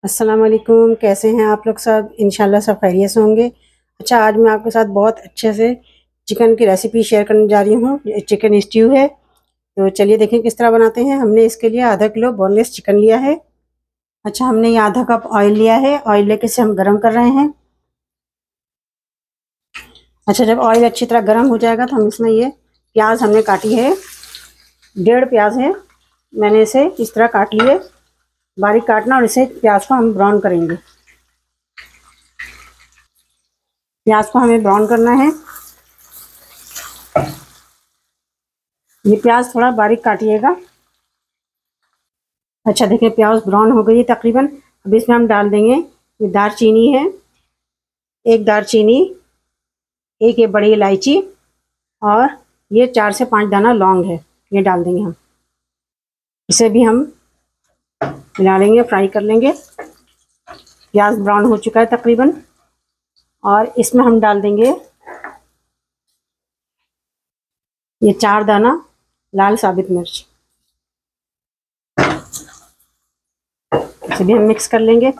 अस्सलाम वालेकुम। कैसे हैं आप लोग सब? इंशाल्लाह सब खैरियत से होंगे। अच्छा, आज मैं आपके साथ बहुत अच्छे से चिकन की रेसिपी शेयर करने जा रही हूँ। ये चिकन स्ट्यू है। तो चलिए देखें किस तरह बनाते हैं। हमने इसके लिए आधा किलो बोनलेस चिकन लिया है। अच्छा, हमने ये आधा कप ऑयल लिया है। ऑयल लेके इसे हम गर्म कर रहे हैं। अच्छा, जब ऑयल अच्छी तरह गर्म हो जाएगा तो हम इसमें ये प्याज हमने काटी है, 1.5 प्याज है। मैंने इसे इस तरह काट लिए, बारीक काटना, और इसे प्याज को हम ब्राउन करेंगे। प्याज को हमें ब्राउन करना है। ये प्याज थोड़ा बारीक काटिएगा। अच्छा, देखिए प्याज ब्राउन हो गई है तकरीबन। अब इसमें हम डाल देंगे, ये दालचीनी है, एक दालचीनी, एक ये बड़ी इलायची, और ये 4 से 5 दाना लौंग है, ये डाल देंगे हम। इसे भी हम मिला लेंगे, फ्राई कर लेंगे। प्याज ब्राउन हो चुका है तकरीबन, और इसमें हम डाल देंगे ये 4 दाना लाल साबित मिर्च। इसे भी हम मिक्स कर लेंगे।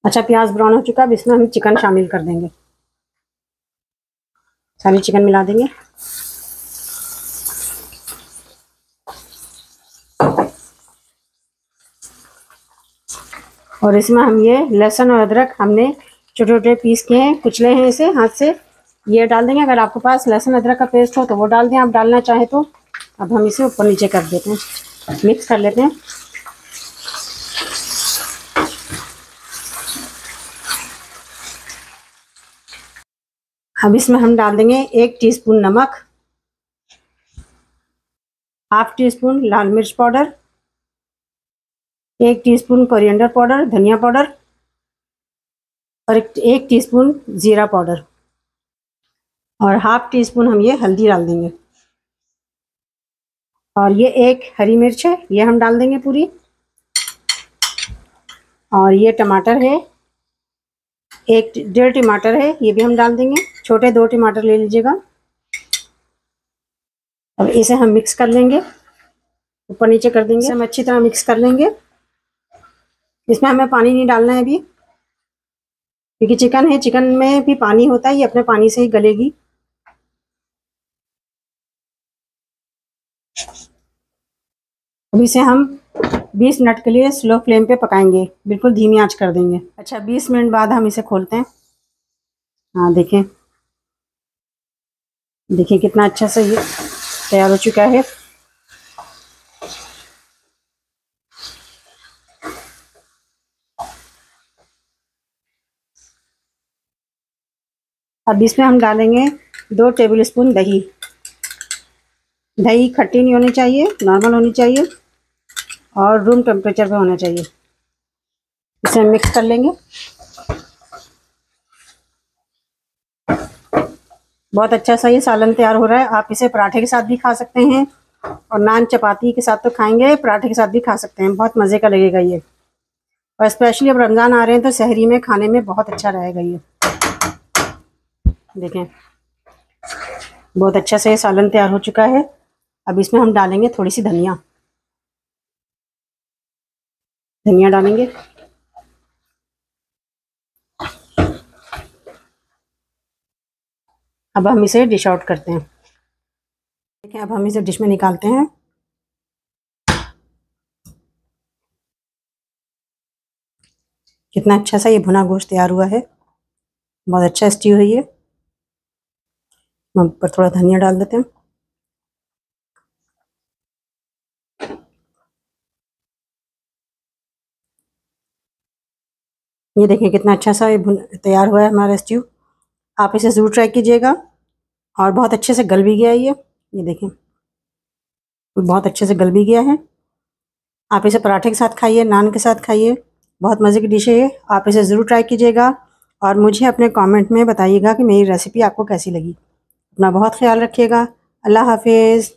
अच्छा, प्याज ब्राउन हो चुका है। अब इसमें हम चिकन शामिल कर देंगे, सारी चिकन मिला देंगे। और इसमें हम ये लहसुन और अदरक हमने छोटे छोटे पीस किए हैं, कुचले हैं इसे हाथ से, ये डाल देंगे। अगर आपके पास लहसुन अदरक का पेस्ट हो तो वो डाल दें, आप डालना चाहें तो। अब हम इसे ऊपर नीचे कर देते हैं, मिक्स कर लेते हैं। अब इसमें हम डाल देंगे 1 टीस्पून नमक, ½ टीस्पून लाल मिर्च पाउडर, 1 टीस्पून कोरिएंडर पाउडर, धनिया पाउडर, और 1 टीस्पून जीरा पाउडर, और ½ टीस्पून हम ये हल्दी डाल देंगे। और ये 1 हरी मिर्च है, ये हम डाल देंगे पूरी। और ये टमाटर है, 1.5 टमाटर है, ये भी हम डाल देंगे। छोटे 2 टमाटर ले लीजिएगा। अब इसे हम मिक्स कर लेंगे, ऊपर नीचे कर देंगे। इसे हम अच्छी तरह मिक्स कर लेंगे। इसमें हमें पानी नहीं डालना है अभी, क्योंकि चिकन है, चिकन में भी पानी होता है, ये अपने पानी से ही गलेगी। अब इसे हम 20 मिनट के लिए स्लो फ्लेम पे पकाएंगे, बिल्कुल धीमी आंच कर देंगे। अच्छा, 20 मिनट बाद हम इसे खोलते हैं। हाँ, देखें देखिए कितना अच्छा से ये तैयार हो चुका है। अब इसमें हम डालेंगे 2 टेबल स्पून दही। दही खट्टी नहीं होनी चाहिए, नॉर्मल होनी चाहिए, और रूम टेम्परेचर पे होना चाहिए। इसे हम मिक्स कर लेंगे। बहुत अच्छा सा ये सालन तैयार हो रहा है। आप इसे पराठे के साथ भी खा सकते हैं, और नान चपाती के साथ तो खाएंगे, पराठे के साथ भी खा सकते हैं। बहुत मज़े का लगेगा ये, और स्पेशली अब रमज़ान आ रहे हैं तो सहरी में खाने में बहुत अच्छा रहेगा ये। देखें बहुत अच्छा से ये सालन तैयार हो चुका है। अब इसमें हम डालेंगे थोड़ी सी धनिया डालेंगे। अब हम इसे डिश आउट करते हैं। देखें, अब हम इसे डिश में निकालते हैं। कितना अच्छा सा ये भुना गोश्त तैयार हुआ है, बहुत अच्छा स्ट्यू है ये। हम ऊपर थोड़ा धनिया डाल देते हैं। ये देखिए कितना अच्छा सा ये तैयार हुआ है हमारा स्ट्यू। आप इसे ज़रूर ट्राई कीजिएगा, और बहुत अच्छे से गल भी गया है ये देखिए, बहुत अच्छे से गल भी गया है। आप इसे पराठे के साथ खाइए, नान के साथ खाइए, बहुत मज़े की डिश है ये। आप इसे ज़रूर ट्राई कीजिएगा, और मुझे अपने कमेंट में बताइएगा कि मेरी रेसिपी आपको कैसी लगी। अपना बहुत ख्याल रखिएगा। अल्लाह हाफिज़।